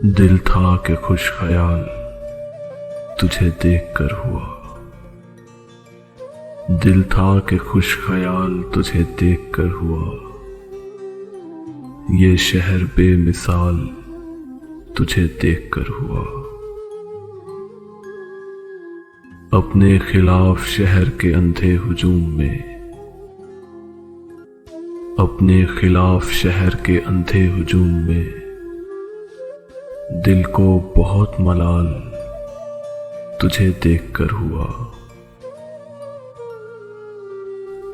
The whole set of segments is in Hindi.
दिल था कि खुश ख्याल तुझे देखकर हुआ। दिल था कि खुश ख्याल तुझे देखकर हुआ। ये शहर बेमिसाल तुझे देखकर हुआ। अपने खिलाफ शहर के अंधे हुजूम में, अपने खिलाफ शहर के अंधे हुजूम में दिल को बहुत मलाल तुझे देखकर हुआ।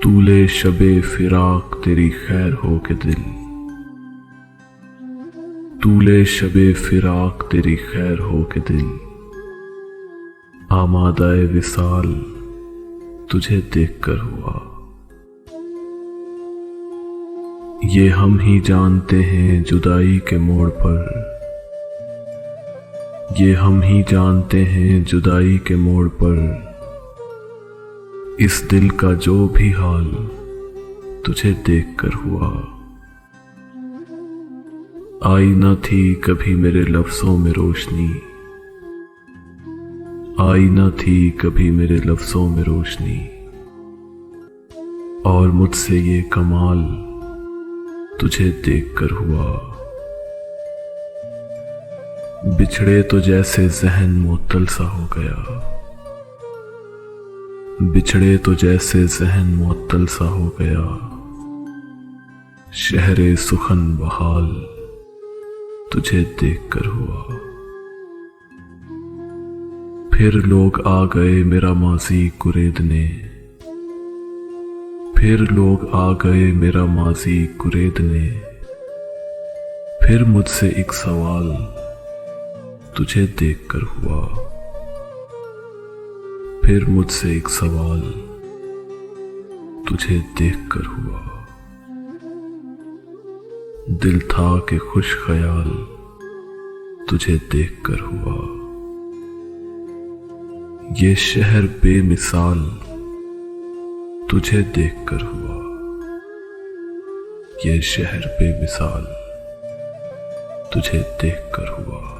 तूले शबे फिराक तेरी खैर हो के दिल, तूले शबे फिराक तेरी खैर हो के दिल आमादाए विसाल तुझे देखकर हुआ। ये हम ही जानते हैं जुदाई के मोड़ पर, ये हम ही जानते हैं जुदाई के मोड़ पर इस दिल का जो भी हाल तुझे देखकर हुआ। आई न थी कभी मेरे लफ्जों में रोशनी, आई न थी कभी मेरे लफ्जों में रोशनी, और मुझसे ये कमाल तुझे देखकर हुआ। बिछड़े तो जैसे जहन मुअत्तल सा हो गया, बिछड़े तो जैसे जहन मुअत्तल सा हो गया, शहरे सुखन बहाल तुझे देखकर हुआ। फिर लोग आ गए मेरा माजी कुरेदने, फिर लोग आ गए मेरा माजी कुरेदने, फिर मुझसे एक सवाल तुझे देखकर हुआ। फिर मुझसे एक सवाल तुझे देखकर हुआ। दिल था कि खुश ख्याल तुझे देखकर हुआ। ये शहर बेमिसाल तुझे देखकर हुआ। ये शहर बेमिसाल तुझे देखकर हुआ।